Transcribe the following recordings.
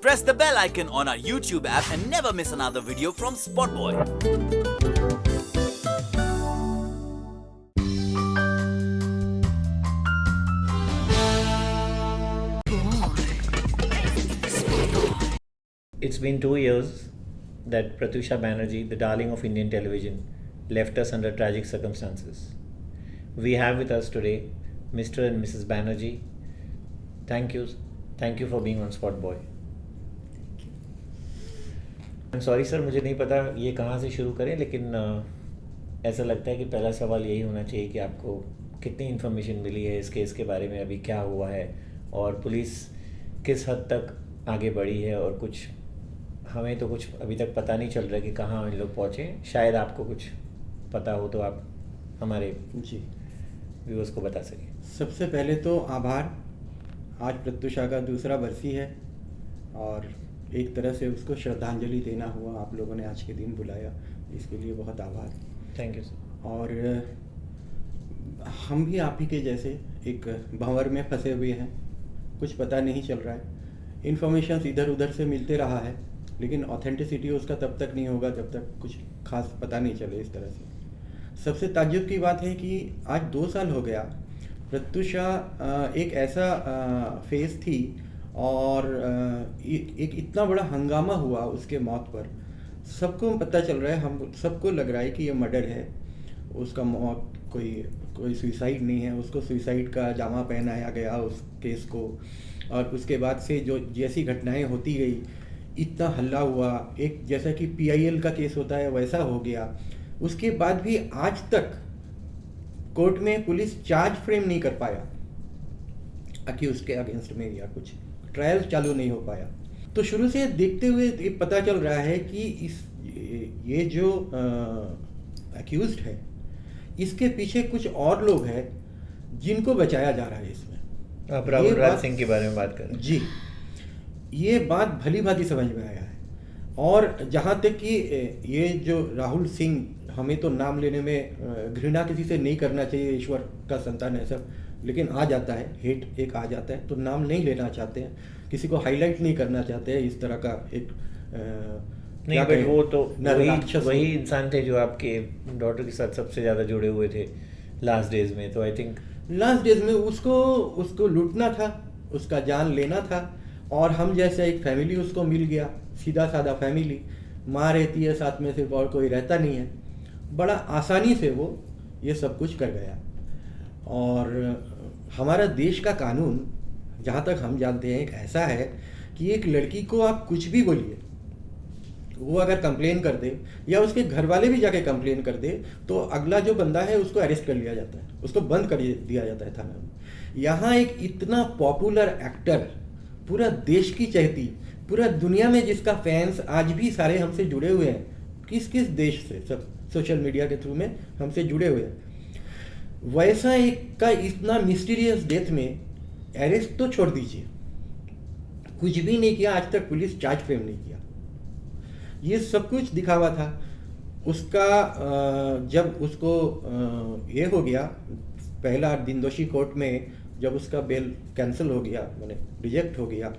Press the bell icon on our YouTube app and never miss another video from Spotboy. It's been 2 years that Pratyusha Banerjee, the darling of Indian television, left us under tragic circumstances. We have with us today Mr. and Mrs. Banerjee. Thank you for being on Spotboy. I'm sorry sir, मुझे नहीं पता ये कहाँ से शुरू करें, लेकिन ऐसा लगता है कि पहला सवाल यही होना चाहिए कि आपको कितनी इन्फॉर्मेशन मिली है इस केस के बारे में, अभी क्या हुआ है और पुलिस किस हद तक आगे बढ़ी है, और कुछ हमें तो कुछ अभी तक पता नहीं चल रहा है कि कहाँ इन लोग पहुँचे। शायद आपको कुछ पता हो तो आप हमारे व्यूअर्स को बता सकें। सबसे पहले तो आभार, आज प्रत्युषा का दूसरा बरसी है और एक तरह से उसको श्रद्धांजलि देना हुआ, आप लोगों ने आज के दिन बुलाया, इसके लिए बहुत आभार। Thank you sir. और हम भी आप ही के जैसे एक भंवर में फंसे हुए हैं, कुछ पता नहीं चल रहा है, इन्फॉर्मेशन इधर उधर से मिलते रहा है, लेकिन ऑथेंटिसिटी उसका तब तक नहीं होगा जब तक कुछ खास पता नहीं चले इस तरह से। सबसे ताज्जुब की बात है कि आज 2 साल हो गया, प्रत्युषा एक ऐसा फेस थी और एक इतना बड़ा हंगामा हुआ उसके मौत पर, सबको पता चल रहा है, हम सबको लग रहा है कि ये मर्डर है, उसका मौत कोई सुसाइड नहीं है, उसको सुसाइड का जामा पहनाया गया उस केस को। और उसके बाद से जो जैसी घटनाएं होती गई, इतना हल्ला हुआ, एक जैसा कि PIL का केस होता है वैसा हो गया। उसके बाद भी आज तक कोर्ट में पुलिस चार्ज फ्रेम नहीं कर पाया कि उसके अगेंस्ट में, या कुछ ट्रायल चालू नहीं हो पाया। तो शुरू से देखते हुए ये पता चल रहा है कि ये जो अक्यूज्ड है, इसके पीछे कुछ और लोग हैं जिनको बचाया जा रहा है। इसमें आप राहुल राज सिंह के बारे में बात कर रहे हैं। जी, ये बात भली भांति समझ में आया है। और जहाँ तक कि ये जो राहुल सिंह, हमें तो नाम लेने में घृणा किसी से नहीं करना चाहिए, ईश्वर का संतान है सब, लेकिन आ जाता है, हेट एक आ जाता है, तो नाम नहीं लेना चाहते हैं, किसी को हाईलाइट नहीं करना चाहते हैं इस तरह का एक नहीं, बट वो तो वही इंसान थे जो आपके डॉटर के साथ सबसे ज़्यादा जुड़े हुए थे लास्ट डेज में। तो आई थिंक लास्ट डेज में उसको लूटना था, उसका जान लेना था, और हम जैसे एक फैमिली उसको मिल गया, सीधा साधा फैमिली, माँ रहती है साथ में, सिर्फ और कोई रहता नहीं है, बड़ा आसानी से वो ये सब कुछ कर गया। और हमारा देश का कानून, जहाँ तक हम जानते हैं, एक ऐसा है कि एक लड़की को आप कुछ भी बोलिए, वो अगर कंप्लेन कर दे या उसके घर वाले भी जाके कंप्लेन कर दे, तो अगला जो बंदा है उसको अरेस्ट कर लिया जाता है, उसको बंद कर दिया जाता है थाना में। यहाँ एक इतना पॉपुलर एक्टर, पूरा देश की चहेती, पूरा दुनिया में जिसका फैंस आज भी सारे हमसे जुड़े हुए हैं, किस किस देश से, सब सोशल मीडिया के थ्रू में हमसे जुड़े हुए हैं, वैसा एक का इतना मिस्टीरियस डेथ में अरेस्ट तो छोड़ दीजिए, कुछ भी नहीं किया, आज तक पुलिस चार्ज फ्रेम नहीं किया। ये सब कुछ दिखावा था उसका। जब उसको ये हो गया, पहला दिन दोषी कोर्ट में जब उसका बेल कैंसिल हो गया, मैंने रिजेक्ट हो गया,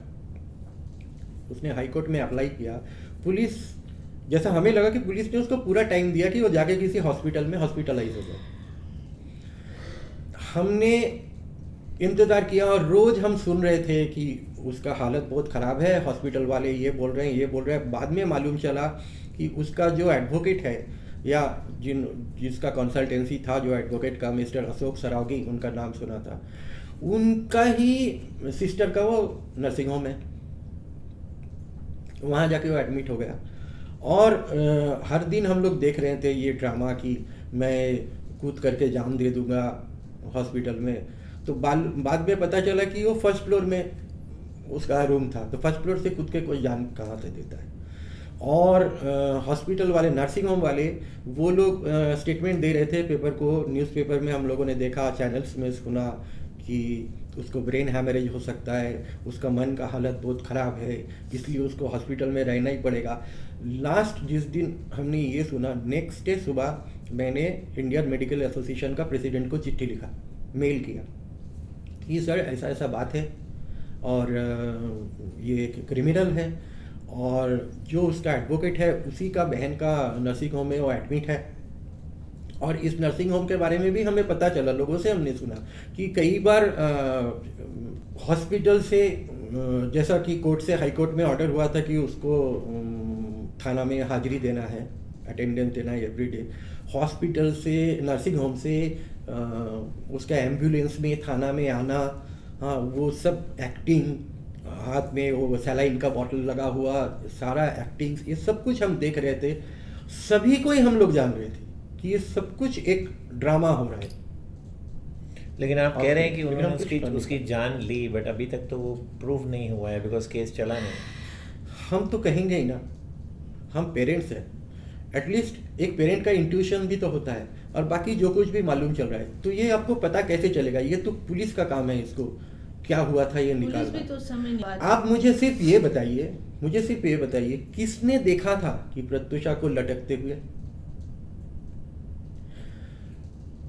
उसने हाई कोर्ट में अप्लाई किया, पुलिस, जैसा हमें लगा कि पुलिस ने उसको पूरा टाइम दिया कि वो जाके किसी हॉस्पिटल में हॉस्पिटलाइज हो जाए। हमने इंतज़ार किया और रोज़ हम सुन रहे थे कि उसका हालत बहुत ख़राब है, हॉस्पिटल वाले ये बोल रहे हैं, ये बोल रहे हैं। बाद में मालूम चला कि उसका जो एडवोकेट है, या जिसका कंसल्टेंसी था जो एडवोकेट का, मिस्टर अशोक सरावगी, उनका नाम सुना था, उनका ही सिस्टर का वो नर्सिंग होम है, वहाँ जाके वो एडमिट हो गया। और हर दिन हम लोग देख रहे थे ये ड्रामा कि मैं कूद करके जान दे दूंगा हॉस्पिटल में। तो बाद में पता चला कि वो फर्स्ट फ्लोर में उसका रूम था, तो फर्स्ट फ्लोर से कूद के कोई जान कहाँ से देता है। और हॉस्पिटल वाले, नर्सिंग होम वाले, वो लोग स्टेटमेंट दे रहे थे पेपर को, न्यूज़पेपर में हम लोगों ने देखा, चैनल्स में सुना कि उसको ब्रेन हैमरेज हो सकता है, उसका मन का हालत बहुत ख़राब है, इसलिए उसको हॉस्पिटल में रहना ही पड़ेगा। लास्ट जिस दिन हमने ये सुना, नेक्स्ट डे सुबह मैंने इंडियन मेडिकल एसोसिएशन का प्रेसिडेंट को चिट्ठी लिखा, मेल किया कि सर ऐसा ऐसा बात है और ये एक क्रिमिनल है, और जो उसका एडवोकेट है उसी का बहन का नर्सिंग होम में वो एडमिट है। और इस नर्सिंग होम के बारे में भी हमें पता चला, लोगों से हमने सुना कि कई बार हॉस्पिटल से जैसा कि कोर्ट से हाई कोर्ट में ऑर्डर हुआ था कि उसको थाना में हाजिरी देना है, अटेंडेंस देना है एवरीडे, हॉस्पिटल से नर्सिंग होम से उसका एम्बुलेंस में थाना में आना, हाँ वो सब एक्टिंग, हाथ में वो सलाइन का बॉटल लगा हुआ, सारा एक्टिंग, ये सब कुछ हम देख रहे थे। सभी को ही हम लोग जान रहे थे कि ये सब कुछ एक ड्रामा हो रहा है। लेकिन आप कह रहे हैं कि लेकिन उन्होंने हम कुछ उसकी जान ली, बट अभी तक तो वो प्रूव नहीं हुआ है बिकॉज केस चला नहीं। हम तो कहेंगे ही ना, हम पेरेंट्स हैं, एटलीस्ट एक पेरेंट का इंट्यूशन भी तो होता है, और बाकी जो कुछ भी मालूम चल रहा है तो ये आपको पता कैसे चलेगा? ये तो पुलिस का काम है, इसको क्या हुआ था ये निकालना। तो समय आप मुझे सिर्फ ये बताइए किसने देखा था कि प्रत्युषा को लटकते हुए?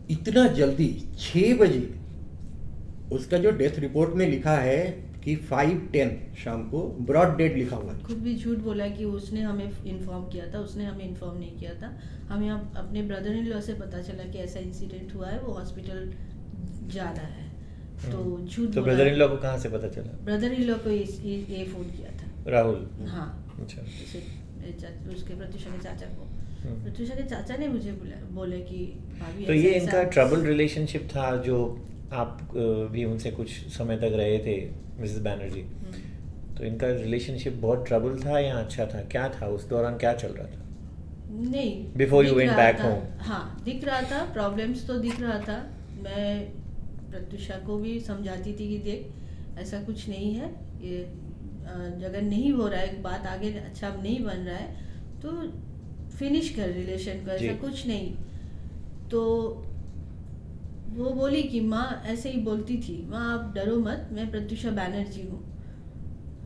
इतना जल्दी 6 बजे उसका जो डेथ रिपोर्ट में लिखा है कि 5:10 शाम को ब्रॉड डेड लिखा हुआ है। खुद भी झूठ बोला कि उसने हमें इन्फॉर्म किया था, उसने हमें इन्फॉर्म नहीं किया था। हमें अपने ब्रदर इन लॉ से पता चला कि ऐसा इंसिडेंट हुआ है, वो हॉस्पिटल जा रहा है, तो झूठ तो ब्रदर इन लॉ को कहाँ से पता चला? ब्रदर इन लॉ को ये फोन किया था, राहुल। हाँ, अच्छा। उसके प्रत्युषा के चाचा को, प्रत्युषा के चाचा ने मुझे बोले कि भाभी तो ये ऐसा- इनका ट्रबल रिलेशनशिप था जो आप भी उनसे कुछ समय तक रहे थे मिसेस बैनर्जी, तो इनका रिलेशनशिप बहुत ट्रबल था या अच्छा था? क्या था उस दौरान, क्या चल रहा था? नहीं, Before you दिख went रहा back था, home. हाँ दिख रहा था, प्रॉब्लम्स तो दिख रहा था। मैं प्रत्युषा को भी समझाती थी कि देख ऐसा कुछ नहीं है, ये जगह नहीं हो रहा है, बात आगे अच्छा नहीं बन रहा है तो फिनिश कर रिलेशन को, ऐसा कुछ नहीं। तो वो बोली कि माँ ऐसे ही बोलती थी, माँ आप डरो मत, मैं प्रत्युषा बैनर्जी हूँ।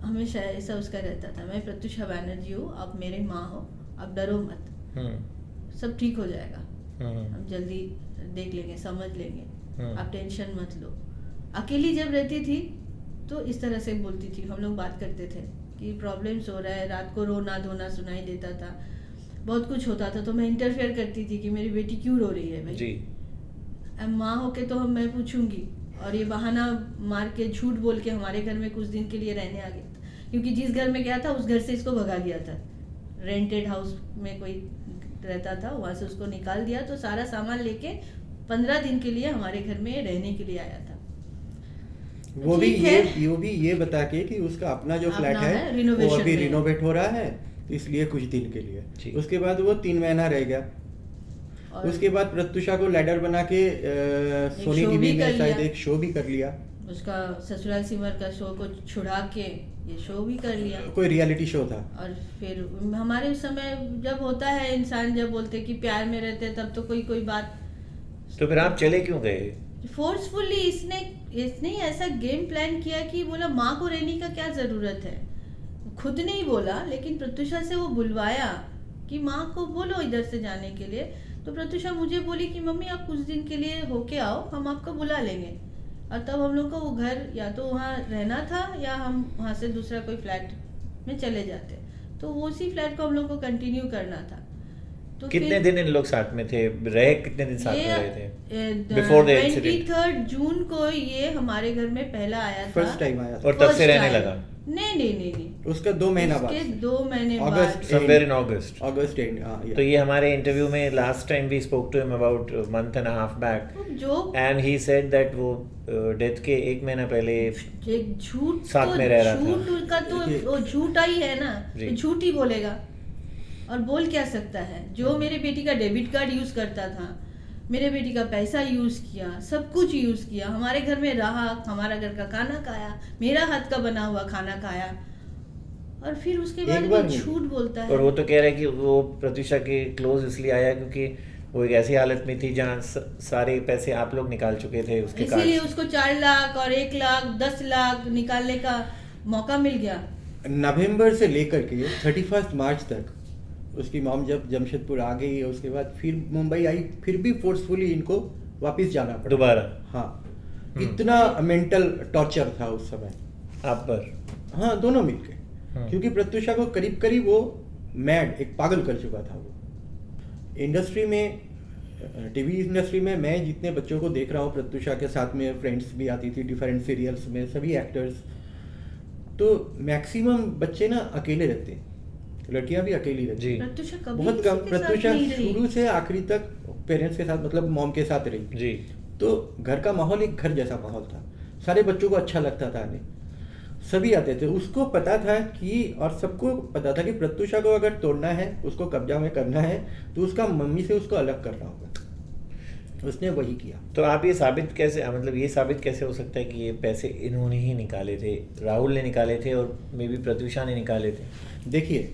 हमेशा ऐसा उसका रहता था, मैं प्रत्युषा बैनर्जी हूँ, आप मेरे माँ हो, आप डरो मत, सब ठीक हो जाएगा, हम जल्दी देख लेंगे, समझ लेंगे, आप टेंशन मत लो। अकेली जब रहती थी तो इस तरह से बोलती थी, हम लोग बात करते थे कि प्रॉब्लम्स हो रहा है, रात को रोना धोना सुनाई देता था, बहुत कुछ होता था, तो मैं इंटरफेयर करती थी कि मेरी बेटी क्यों रो रही है भाई जी, अब माँ होके तो मैं पूछूंगी। और ये बहाना मार के झूठ बोल के हमारे घर में कुछ दिन के लिए रहने आ गया था, क्योंकि जिस घर में गया था उस घर से इसको भगा दिया था, रेंटेड हाउस में कोई रहता था, वहां से उसको निकाल दिया, तो सारा सामान लेके 15 दिन के लिए हमारे घर में रहने के लिए आया था। वो भी ये बता के कि उसका अपना जो फ्लैट है वो अभी रिनोवेट हो रहा है, इसलिए कुछ दिन के लिए। उसके बाद वो 3 महीना रह गया। उसके बाद प्रत्युषा को लैडर बना के सोनी टीवी में शायद एक शो भी कर लिया, उसका ससुराल सिमर का शो को छुड़ा के ये शो भी कर लिया, कोई रियलिटी शो था। और फिर हमारे उस समय जब होता है, इंसान जब बोलते कि प्यार में रहते तब तो कोई बात। तो फिर आप चले क्यों गए? फोर्सफुली इसने ऐसा गेम प्लान किया कि बोला माँ को रहने का क्या जरूरत है, खुद नहीं बोला लेकिन प्रत्युषा से वो बुलवाया कि माँ को बोलो इधर से जाने के लिए। तो प्रत्युषा मुझे बोली कि मम्मी आप कुछ दिन के लिए होके आओ, हम आपको बुला लेंगे। और तब हम लोग को वो घर या तो वहाँ रहना था या हम वहाँ से दूसरा कोई फ्लैट में चले जाते, तो वो उसी फ्लैट को हम लोग को कंटिन्यू करना था। तो कितने दिन इन लोग साथ में थे, रहे कितने दिन साथ में रहे थे? बिफोर द इंसिडेंट 23 जून को ये हमारे घर में पहला आया था, फर्स्ट टाइम आया था, और तब से रहने लगा? नहीं, उसका 2 महीना बाद, 2 महीने अगस्त, समवेयर इन अगस्त एंड। तो ये हमारे इंटरव्यू में last time we spoke to him about month and half back, and he said that वो डेथ के 1 महीना पहले एक झूठ साथ में रह रहा था। झूठ का तो वो झूठा ही है ना, तो झूठ ही बोलेगा और बोल क्या सकता है। जो मेरे बेटी का डेबिट कार्ड यूज करता था, मेरे बेटी का पैसा यूज किया, सब कुछ यूज किया, हमारे घर में रहा, हमारा घर का खाना खाया, मेरा हाथ का बना हुआ खाना खाया, और फिर उसके बाद भी झूठ बोलता है। और वो तो कह रहा है कि वो प्रत्युषा के क्लोज इसलिए आया क्योंकि वो एक ऐसी हालत में थी जहाँ सारे पैसे आप लोग निकाल चुके थे उसके कार्ड, इसीलिए उसको 4 लाख और 1 लाख 10 लाख निकालने का मौका मिल गया। नवंबर से लेकर के 31 मार्च तक उसकी मॉम जब जमशेदपुर आ गई, उसके बाद फिर मुंबई आई, फिर भी फोर्सफुली इनको वापस जाना पड़ा दोबारा। हाँ, इतना मेंटल टॉर्चर था उस समय। आप पर? हाँ, दोनों मिलके, क्योंकि प्रत्युषा को करीब करीब वो मैड, एक पागल कर चुका था वो। इंडस्ट्री में, टीवी इंडस्ट्री में मैं जितने बच्चों को देख रहा हूँ, प्रत्युषा के साथ में फ्रेंड्स भी आती थी डिफरेंट सीरियल्स में, सभी एक्टर्स, तो मैक्सिमम बच्चे ना अकेले रहते हैं, लड़कियां भी अकेली रहती जी। हैं प्रत्युषा कभी बहुत कम। किसी के साथ प्रत्युषा नहीं रही। शुरू से आखिरी तक पेरेंट्स के साथ, मतलब मॉम के साथ रही। जी। तो घर का माहौल एक घर जैसा माहौल था, सारे बच्चों को अच्छा लगता था आने, सभी आते थे। उसको पता था कि, और सबको पता था कि प्रत्युषा को अगर तोड़ना है, उसको कब्जा में करना है, तो उसका मम्मी से उसको अलग करना होगा। उसने वही किया। तो आप ये साबित कैसे, मतलब ये साबित कैसे हो सकता है कि ये पैसे इन्होंने ही निकाले थे, राहुल ने निकाले थे और मे बी प्रत्युषा ने निकाले थे? देखिए,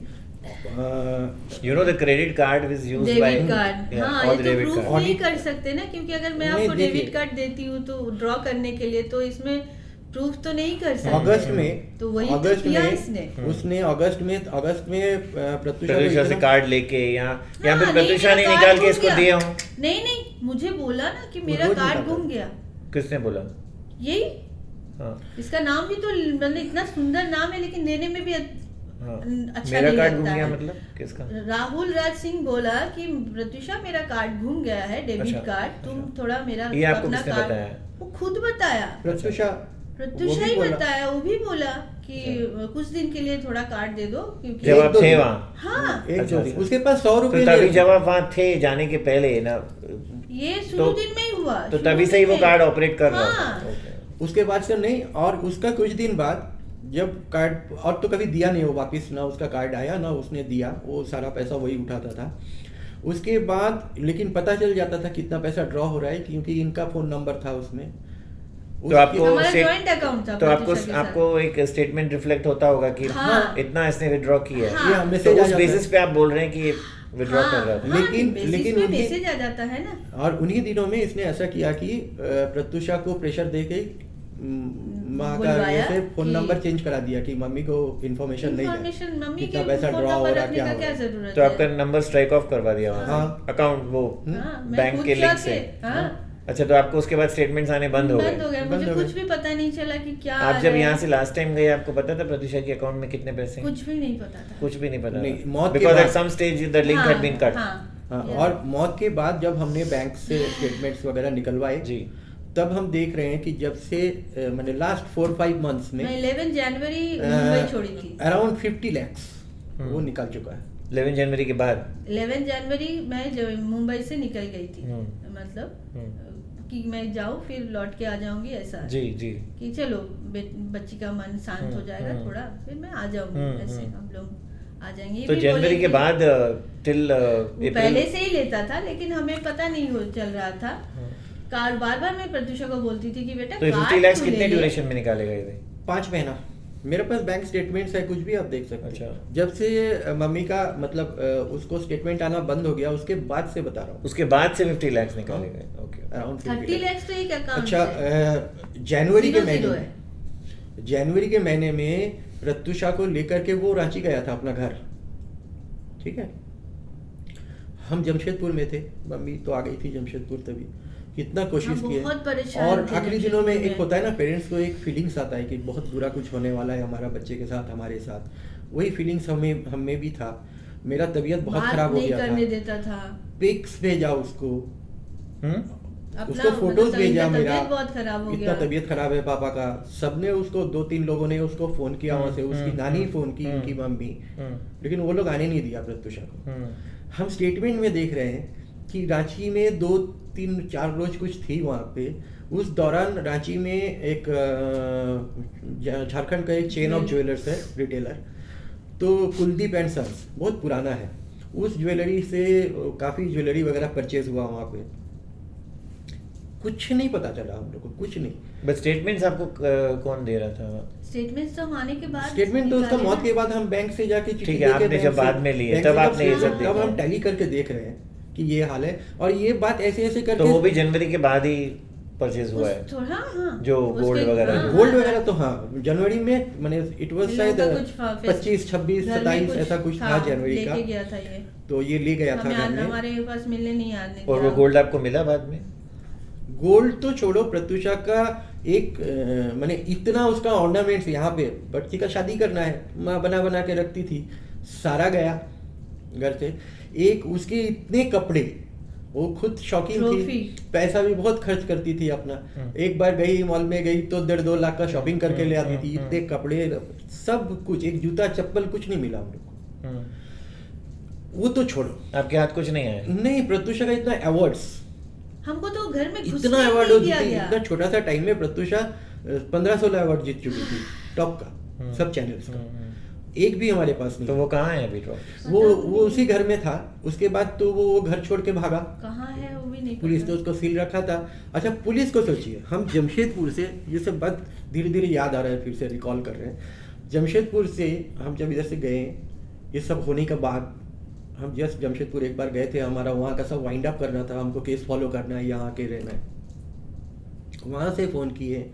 you know the credit card is used by, debit card, हाँ, ये तो प्रूफ नहीं कर सकते ना, क्योंकि अगर मैं नहीं, आपको देखिए। डेबिट कार्ड देती हूँ तो ड्रॉ करने के लिए, तो इसमें प्रूफ तो नहीं कर सकते। अगस्त में, तो वही तो अगस्त किया में इसने। उसने अगस्त में प्रत्युषा प्रत्युषा से इतना- कार्ड लेके या फिर हाँ, प्रत्युषा नहीं, ने मेरा निकाल कार्ड के इसको गुम दिए गया। हों? नहीं, मुझे बोला ना कि वो मेरा रोज कार्ड निकालता गुम है। गया। किसने बोला? यही, हाँ इसका नाम भी तो मतलब इतना सुंदर नाम है, लेकिन देने में भी हाँ। अच्छा मेरा नहीं कार्ड घूम लगता गया है। मतलब किसका? राहुल राज सिंह बोला कि प्रत्युषा मेरा कार्ड घूम गया है, डेबिट अच्छा, कार्ड, तुम अच्छा। थोड़ा मेरा ये आपको अपना किसने कार्ड, बताया? वो खुद बताया। प्रत्युषा प्रत्युषा वो भी ही बोला। बताया, वो भी बोला कि कुछ दिन के लिए थोड़ा कार्ड दे दो, क्योंकि जब आप दो थे दिन। वहाँ? हाँ, एक अच्छा, दो दिन अच्छा। उसके पास 100 तो रुपए तभी जब आप वहाँ थे जाने के पहले ना, ये शुरू दिन में ही हुआ। तो शुरू तभी से ही दिन वो में। कार्ड ऑपरेट कर रहा हाँ। था? Okay. उसके बाद से नहीं, और उसका कुछ दिन बाद जब कार्ड, और तो कभी दिया नहीं वो वापस, ना उसका कार्ड आया ना उसने दिया, वो सारा पैसा वही उठाता था। उसके बाद लेकिन पता चल जाता था कितना पैसा ड्रॉ हो रहा है, क्योंकि इनका फोन नंबर था उसमें। तो आपको हमारा स्टेट- जॉइंट अकाउंट था तो आपको प्रत्युषा के साथ। आपको एक स्टेटमेंट रिफ्लेक्ट होता होगा कि हाँ। इतना इसने विड्रॉ किया है। हाँ। ये तो मैसेज आ उस जाता बेसिस है। पे आप बोल रहे हैं कि ये विड्रॉ कर रहा था? लेकिन उन्हीं- मैसेज आ जाता है ना। और उन्हीं दिनों में इसने ऐसा किया कि प्रत्युषा को प्रेशर दे के माँ का बुलवाया ऐसे फोन कि- नंबर चेंज करा दिया कि मम्मी को इन्फॉर्मेशन नहीं है, इन्फॉर्मेशन मम्मी कितना के पैसा फोन ड्रॉ हो नंबर रहा रखने क्या का हो क्या रहा। जरूरत तो है? आपका नंबर स्ट्राइक ऑफ करवा दिया वहाँ हाँ। से, अकाउंट वो हाँ, मैं बैंक खुद के लिंक जाके, से? हाँ, अच्छा, तो आपको उसके बाद स्टेटमेंट्स आने बंद हो बंद हो गए? गया, बंद मुझे हो कुछ गए। भी पता नहीं चला कि क्या आ आप जब रहा यहाँ है। से लास्ट टाइम गए आपको पता था प्रत्युषा के अकाउंट में कितने पैसे हैं? कुछ भी नहीं पता था। कुछ भी नहीं पता नहीं, था? मौत के Because at बाद- some stage the link had been cut. हाँ, और मौत के बाद जब हमने बैंक से स्टेटमेंट्स वगैरह निकलवाए, जी। तब हम देख रहे हैं कि जब से मैंने लास्ट 4-5 मंथ्स में मैं 11 जनवरी मुंबई छोड़ी थी। अराउंड 50 lakhs वो निकाल चुका है। 11 जनवरी के बाद? 11 जनवरी मैं जब मुंबई से निकल गई थी, हम्म। कि मैं जाऊँ फिर लौट के आ जाऊंगी, ऐसा जी जी। कि चलो बच्ची का मन शांत हो जाएगा थोड़ा, फिर मैं आ जाऊंगी, ऐसे हम लोग आ जाएंगे। ये तो भी जनवरी बोले के कि- बाद टिल वो पहले से ही लेता था, लेकिन हमें पता नहीं हो चल रहा था। कार्ड बार बार मैं प्रत्युषा को बोलती थी कि बेटा तो 50 कार्ड lakhs तू कितने ले ले। ड्यूरेशन में निकाले गए थे? 5 महीना मेरे पास बैंक स्टेटमेंट्स है, कुछ भी आप देख सकते अच्छा। हैं। जब से मम्मी का मतलब उसको स्टेटमेंट आना बंद हो गया, उसके बाद से बता रहा हूँ, उसके बाद से 50 lakhs निकाले गए? ओके। अराउंड 30 lakhs तो एक अकाउंट अच्छा, जनवरी के 0 महीने है। में, जनवरी के महीने में प्रत्युषा को लेकर के वो रांची गया था अपना घर, ठीक है। हम जमशेदपुर में थे, मम्मी तो आ गई थी जमशेदपुर, तभी कितना कोशिश हम की बहुत परेशान और थे आखिरी दिनों में जमशेदपुर एक होता है ना, पेरेंट्स को एक फीलिंग्स आता है कि बहुत बुरा कुछ होने वाला है हमारा बच्चे के साथ, हमारे साथ। वही फीलिंग्स हमें भी था। मेरा तबीयत बहुत बात खराब हो नहीं गया करने था, देता था। पिक्स भेजा उसको, अपना उसको फोटोज मतलब भेजा, इनका मेरा तबीयत बहुत खराब हो इतना गया। तबीयत खराब है पापा का। सबने उसको, 2-3 लोगों ने उसको फोन किया वहां से, उसकी नानी फोन की, इनकी मम्मी, लेकिन वो लोग आने नहीं दिया प्रत्युषा को। हम स्टेटमेंट में देख रहे हैं कि रांची में 2-3-4 रोज कुछ थी वहाँ पे। उस दौरान रांची में एक झारखंड का एक चेन ऑफ ज्वेलर्स है, रिटेलर, तो कुलदीप एंड सन्स, बहुत पुराना है। उस ज्वेलरी से काफ़ी ज्वेलरी वगैरह परचेज हुआ वहाँ पे। कुछ नहीं पता चला हम लोग को, कुछ नहीं। बट स्टेटमेंट्स आपको कौन दे रहा था? स्टेटमेंट्स तो हम आने के बाद स्टेटमेंट तो उसका निकाले मौत ना। के बाद हम बैंक से जाके चिट्ठी ठीक है, लेके आपने बैंक जब से- बाद में लिए, बैंक तब से आपने ये सब तब देखा। हम टैली करके देख रहे हैं कि ये हाल है, और ये बात ऐसे ऐसे करके। तो वो भी जनवरी के बाद ही परचेज हुआ है? थोड़ा, हाँ, जो उसके- gold वगैरह हाँ, जो- गोल्ड हाँ, वगैरह तो हाँ जनवरी में, मैंने इट वाज इन शायद लोगों का कुछ 25, 26, घर में 27 ऐसा कुछ था जनवरी का। लेके गया था ये, तो ये ले गया था घर में। हमारे पास मिलने नहीं आने और वो दिया। गोल्ड आपको मिला बाद में? गोल्ड तो छोड़ो, प्रत्युषा का एक माने इतना उसका ऑर्नामेंट्स यहाँ पे, बच्ची का शादी करना है, माँ बना बना के रखती थी, सारा गया घर से। एक उसके इतने कपड़े, वो खुद शौकीन थी, पैसा भी बहुत खर्च करती थी अपना। एक बार गई मॉल में गई तो 1.5-2 लाख का शॉपिंग करके ले आती थी, इतने कपड़े, सब कुछ, एक जूता चप्पल कुछ नहीं मिला हम लोग को। वो तो छोड़ो, आपके हाथ कुछ नहीं आया? नहीं, प्रत्युषा का इतना अवार्ड्स, हमको तो घर में इतना अवार्ड हो जीती, इतना छोटा सा टाइम में प्रत्युषा 15-16 अवार्ड जीत चुकी थी टॉप का, सब चैनल्स का। एक भी हमारे पास नहीं। तो वो कहाँ है अभी ट्रॉफी? वो उसी घर में था, उसके बाद तो वो घर छोड़ के भागा। कहाँ है वो भी नहीं पुलिस पता। तो उसको सील रखा था। अच्छा, पुलिस को सोचिए, हम जमशेदपुर से, ये सब बात धीरे धीरे याद आ रहा है, फिर से रिकॉल कर रहे हैं। जमशेदपुर से हम जब इधर से गए, ये सब होने के बाद हम जस्ट जमशेदपुर एक बार गए थे, हमारा वहाँ का सब वाइंड अप करना था, हमको केस फॉलो करना है, यहाँ के रहना है। वहाँ से फ़ोन किए,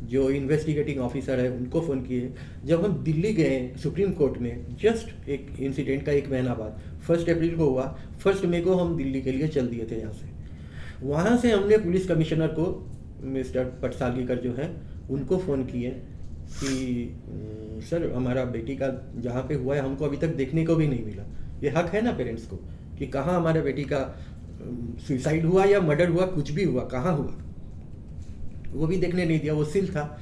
जो इन्वेस्टिगेटिंग ऑफिसर है उनको फ़ोन किए। जब हम दिल्ली गए सुप्रीम कोर्ट में, जस्ट एक इंसिडेंट का 1 महीना बाद, 1 अप्रैल को हुआ, 1 मई को हम दिल्ली के लिए चल दिए थे यहाँ से। वहाँ से हमने पुलिस कमिश्नर को, मिस्टर पटसालगीकर जो है, उनको फ़ोन किए कि सर हमारा बेटी का जहाँ पे हुआ है हमको अभी तक देखने को भी नहीं मिला। ये हक है ना पेरेंट्स को कि कहाँ हमारे बेटी का सुसाइड हुआ या मर्डर हुआ, कुछ भी हुआ, कहाँ हुआ, वो भी देखने नहीं दिया। वो सील था,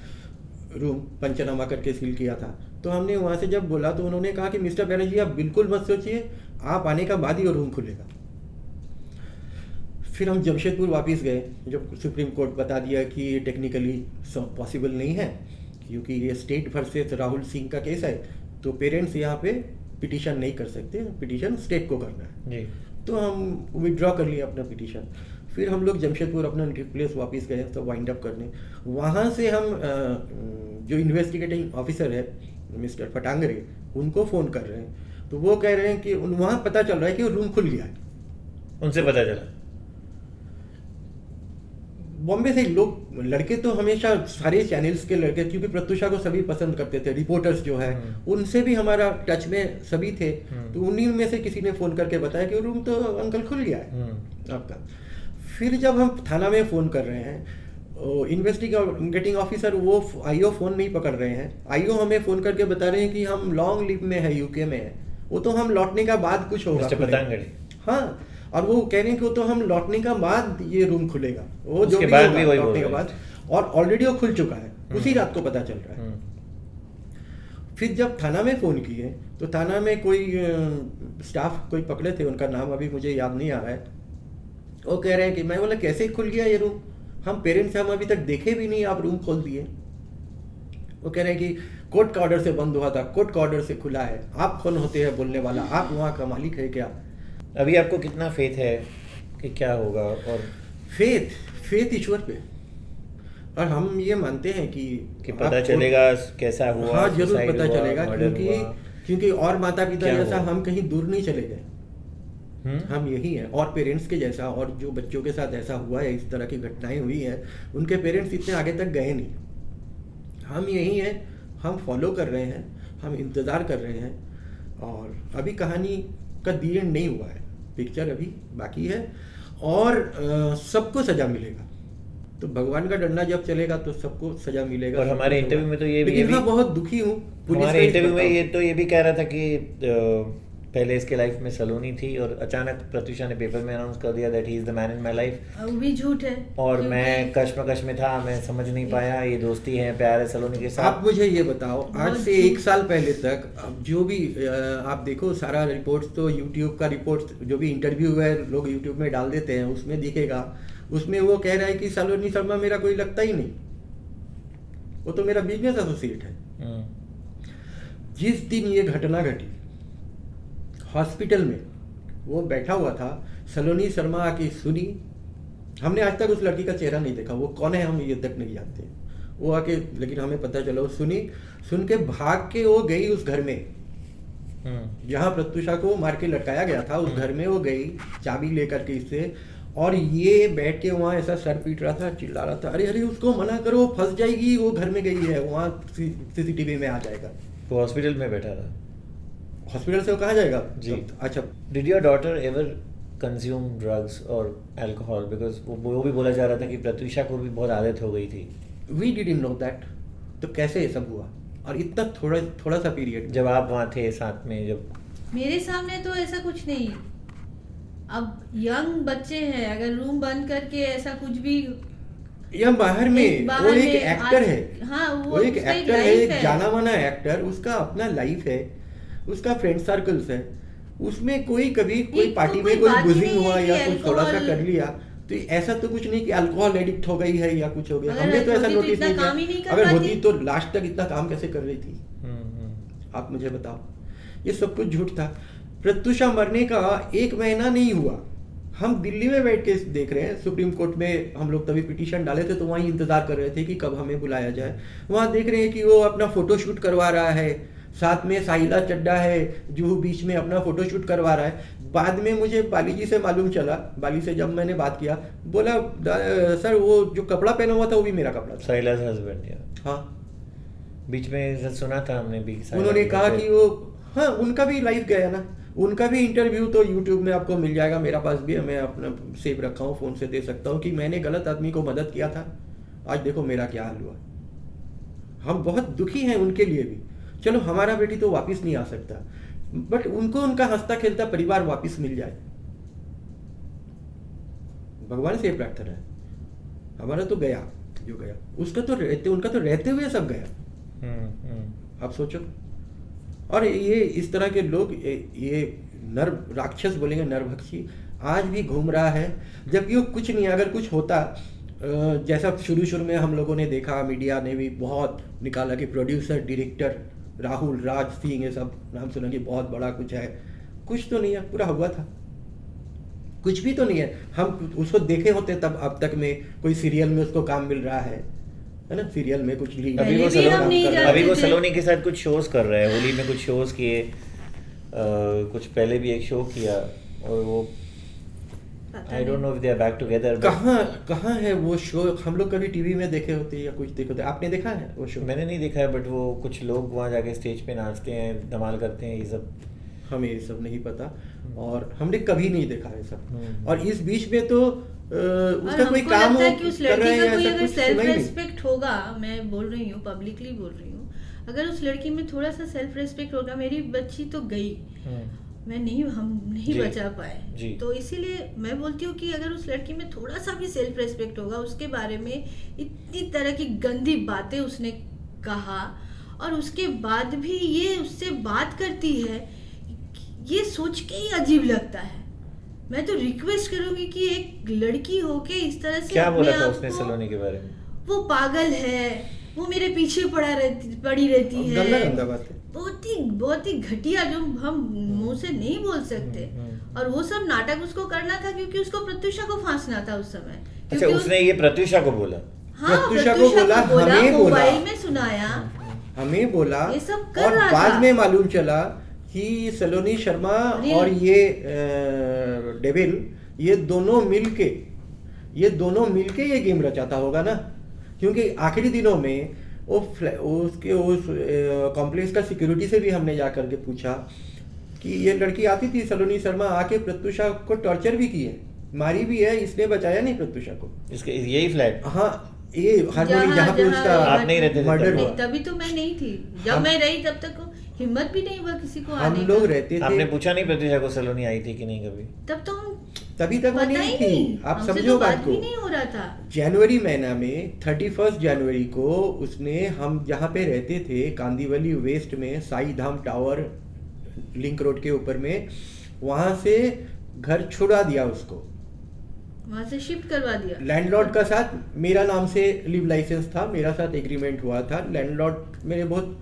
रूम पंचनामा करके सील किया था। तो हमने वहाँ से जब बोला तो उन्होंने कहा कि मिस्टर बैनर्जी आप बिल्कुल मत सोचिए, आप आने का बाद ही वो रूम खुलेगा। फिर हम जमशेदपुर वापस गए, जब सुप्रीम कोर्ट बता दिया कि ये टेक्निकली पॉसिबल नहीं है क्योंकि ये स्टेट वर्सेस राहुल सिंह का केस है, तो पेरेंट्स यहाँ पे पिटीशन नहीं कर सकते, पिटीशन स्टेट को करना है जी। तो हम विड्रॉ कर लिए अपना पिटीशन। फिर हम लोग जमशेदपुर अपना नेटिव प्लेस वापस गए तो वाइंड अप करने। वहाँ से हम जो इन्वेस्टिगेटिंग ऑफिसर है मिस्टर फटांगरे, उनको फ़ोन कर रहे हैं, तो वो कह रहे हैं कि वहाँ पता चल रहा है कि रूम खुल गया है। उनसे पता चला? बॉम्बे से लोग, लड़के तो हमेशा सारे चैनल्स के लड़के, क्योंकि प्रत्युषा को सभी पसंद करते थे, रिपोर्टर्स जो है उनसे भी हमारा टच में सभी थे। तो उन्हीं में से किसी ने फ़ोन करके बताया कि रूम तो अंकल खुल गया है आपका। फिर जब हम थाना में फ़ोन कर रहे हैं, इन्वेस्टिगेटिंग ऑफिसर वो आईओ फ़ोन नहीं पकड़ रहे हैं। आईओ हमें फ़ोन करके बता रहे हैं कि हम लॉन्ग लीव में है, यूके में है, वो तो हम लौटने का बाद कुछ होगा। हाँ, और वो कह रहे हैं कि वो तो हम लौटने का बाद ये रूम खुलेगा, वो जो भी होगा लौटने के बाद, और ऑलरेडी वो खुल चुका है, उसी रात को पता चल रहा है। फिर जब थाना में फ़ोन किए तो थाना में कोई स्टाफ कोई पकड़े थे, उनका नाम अभी मुझे याद नहीं आ रहा है। वो कह रहे हैं कि, मैं बोला कैसे खुल गया ये रूम, हम पेरेंट्स हम अभी तक देखे भी नहीं, आप रूम खोल दिए। वो कह रहे हैं कि कोर्ट का ऑर्डर से बंद हुआ था, कोर्ट का ऑर्डर से खुला है, आप कौन होते हैं बोलने वाला, आप वहाँ का मालिक है क्या? अभी आपको कितना फेथ है कि क्या होगा? और फेथ ईश्वर पे, और हम ये मानते हैं कि पता चलेगा कैसा हुआ। हाँ, जरूर पता चलेगा, क्योंकि और माता पिता जैसा हम कहीं दूर नहीं चले गए। हम यही हैं, और पेरेंट्स के जैसा, और जो बच्चों के साथ ऐसा हुआ है, इस तरह की घटनाएं हुई हैं, उनके पेरेंट्स इतने आगे तक गए नहीं। हम यही हैं, हम फॉलो कर रहे हैं, हम इंतज़ार कर रहे हैं, और अभी कहानी का दी एंड नहीं हुआ है, पिक्चर अभी बाकी है, और सबको सजा मिलेगा। तो भगवान का डंडा जब चलेगा तो सबको सजा मिलेगा। और हमारे इंटरव्यू में तो ये भी मैं बहुत दुखी हूँ। हमारे इंटरव्यू में ये भी कह रहा था कि पहले इसके लाइफ में सलोनी थी, और अचानक प्रत्युषा ने पेपर में अनाउंस कर दिया that he is the man in my life. वो भी झूठ है, और मैं कश्मकश में था, मैं समझ नहीं पाया, ये दोस्ती है, प्यार है सलोनी के साथ। आप मुझे ये बताओ, आज से 1 साल पहले तक जो भी आप देखो, सारा रिपोर्ट्स तो यूट्यूब का रिपोर्ट्स, जो भी इंटरव्यू है लोग यूट्यूब में डाल देते हैं, उसमें दिखेगा, उसमें वो कह रहा है कि सलोनी शर्मा मेरा कोई लगता ही नहीं, वो तो मेरा बिजनेस एसोसिएट है। जिस दिन ये घटना घटी हॉस्पिटल में, वो बैठा हुआ था, सलोनी शर्मा आके सुनी, हमने आज तक उस लड़की का चेहरा नहीं देखा, वो कौन है हम ये तक नहीं जानते। वो आके, लेकिन हमें पता चला, वो सुन के भाग के वो गई उस घर में जहाँ प्रत्युषा को मार के लटकाया गया था, उस घर में वो गई चाबी लेकर के इससे, और ये बैठ के वहाँ ऐसा सर पीट रहा था, चिल्ला रहा था, अरे अरे उसको मना करो, फंस जाएगी, वो घर में गई है, वहाँ सीसीटीवी में आ जाएगा। वो हॉस्पिटल में बैठा था। हॉस्पिटल से वो कहाँ जाएगा जी? अच्छा, did your daughter ever consume drugs और अल्कोहल? बिकॉज वो भी बोला जा रहा था कि प्रत्युषा को भी बहुत आदत हो गई थी। We didn't know that. तो कैसे ये सब हुआ, और इतना थोड़ा सा पीरियड? जब आप वहाँ थे साथ में, जब मेरे सामने तो ऐसा कुछ नहीं। अब यंग बच्चे हैं, अगर रूम बंद करके ऐसा कुछ भी या बाहर में वो एक एक्टर है। हाँ, वो एक एक्टर है, एक जाना माना एक्टर, उसका अपना लाइफ है, उसका फ्रेंड सर्कल्स है, उसमें कोई कभी कोई पार्टी में कोई बुजिंग हुआ या कुछ थोड़ा सा कर लिया, तो ऐसा तो कुछ नहीं कि अल्कोहल एडिक्ट हो गई है या कुछ हो गया। हमने तो ऐसा नोटिस नहीं किया। अगर होती तो लास्ट तक इतना काम कैसे कर रही थी, आप मुझे बताओ। ये सब कुछ झूठ था। प्रत्युषा मरने का 1 महीना नहीं हुआ, हम दिल्ली में बैठ के देख रहे हैं। सुप्रीम कोर्ट में हम लोग तभी पिटीशन डाले थे, तो वहीं इंतजार कर रहे थे कि कब हमें बुलाया जाए। वहाँ देख रहे हैं कि वो अपना फोटो शूट करवा रहा है, साथ में साहिला चड्डा है जो बीच में अपना फोटो शूट करवा रहा है। बाद में मुझे बाली जी से मालूम चला, बाली से जब मैंने बात किया, बोला सर वो जो कपड़ा पहना हुआ था वो भी मेरा कपड़ा था। साहिला हस्बैंड? हाँ, बीच में सुना था हमने भी। उन्होंने कहा कि वो, हाँ, उनका भी लाइफ गया ना, उनका भी इंटरव्यू तो यूट्यूब में आपको मिल जाएगा, मेरा पास भी है, मैं अपना सेव रखा हूँ, फ़ोन से दे सकता हूँ कि मैंने गलत आदमी को मदद किया था। आज देखो मेरा क्या हाल हुआ। हम बहुत दुखी हैं उनके लिए भी। चलो हमारा बेटी तो वापस नहीं आ सकता, बट उनको उनका हंसता खेलता परिवार वापस मिल जाए, भगवान से प्रार्थना है। हमारा तो गया जो गया, उसका तो उनका तो रहते हुए सब गया। आप सोचो। और ये इस तरह के लोग, ये नर राक्षस बोलेंगे, नरभक्षी, आज भी घूम रहा है, जबकि वो कुछ नहीं। अगर कुछ होता, जैसा शुरू में हम लोगों ने देखा, मीडिया ने भी बहुत निकाला कि प्रोड्यूसर डायरेक्टर राहुल राज सिंह, ये सब नाम सुना कि बहुत बड़ा कुछ है। कुछ तो नहीं है, पूरा हुआ था, कुछ भी तो नहीं है। हम उसको देखे होते तब, अब तक में कोई सीरियल में उसको काम मिल रहा है ना, सीरियल में कुछ लीड। अभी वो सलोनी के साथ कुछ शोज कर रहा है, होली में कुछ शोज किए, कुछ पहले भी एक शो किया, और वो I don't know if they are back together. कहाँ है वो शो? हम लोग कभी टीवी में देखे होते या कुछ देखे होते, आपने देखा है वो शो? मैंने नहीं देखा है, बट वो कुछ लोग वहाँ जाके स्टेज पे नाचते हैं, धमाल करते हैं, ये सब हमें ये सब नहीं पता, और हमने कभी नहीं देखा है सब। और इस बीच में तो उसका कोई काम है कि उस लड़की का कोई अगर सेल्फ रेस्पेक्ट होगा, मैं बोल रही हूँ, पब्लिकली बोल रही हूँ, अगर उस लड़की में थोड़ा सा सेल्फ रेस्पेक्ट होगा, मेरी बच्ची तो गई, हम नहीं बचा पाए, तो इसीलिए मैं बोलती हूँ कि अगर उस लड़की में थोड़ा सा भी सेल्फ रेस्पेक्ट होगा, उसके बारे में इतनी तरह की गंदी बातें उसने कहा, और उसके बाद भी ये उससे बात करती है, ये सोच के ही अजीब लगता है। मैं तो रिक्वेस्ट करूंगी कि एक लड़की होके इस तरह से क्या बोला था उसने सलोनी के बारे में? वो पागल है, वो मेरे पीछे पड़ी रहती है, गंदा बात है, बहुत ही घटिया, जो हम मुंह से नहीं बोल सकते। और वो सब नाटक उसको करना था क्योंकि उसको प्रत्युषा को फांसना था उस समय। अच्छा, उसने ये प्रत्युषा को बोला? हाँ, प्रत्युषा को बोला, हमें बोला, मोबाइल में सुनाया, हमें बोला, ये सब कर और रहा बाद था। में मालूम चला कि सलोनी शर्मा और ये डेविल, ये दोनों मिलके ये गेम रचाता होगा ना, क्योंकि आखिरी दिनों में उसके उस कॉम्प्लेक्स का सिक्योरिटी से भी हमने जा करके पूछा कि ये लड़की आती थी सलोनी शर्मा, आके प्रत्युषा को टॉर्चर भी की है, मारी भी है, इसने बचाया नहीं प्रत्युषा को। इसके यही फ्लैट? हाँ, ये हारमोनी जहाँ पे उसका आप नहीं रहते थे, मर्डर हुआ। तभी तो मैं नहीं थी, जब मैं रही तब तक हिम्मत भी नहीं हुआ किसी को आने का। हम लोग रहते थे। आपने पूछा नहीं प्रत्युषा को सलोनी आई थी कि नहीं कभी? तब तो हम तभी तक वो नहीं थी, आप समझो बात को। नहीं हो रहा था। जनवरी महीना में 31 जनवरी को उसने, हम जहाँ पे रहते थे कांदीवली वेस्ट में, साई धाम टावर लिंक रोड के ऊपर में, वहां से घर छुड़ा दिया उसको, वहां से शिफ्ट करवा दिया। लैंडलॉर्ड का साथ मेरा नाम से लिव लाइसेंस था, मेरा साथ एग्रीमेंट हुआ था। लैंडलॉर्ड मेरे बहुत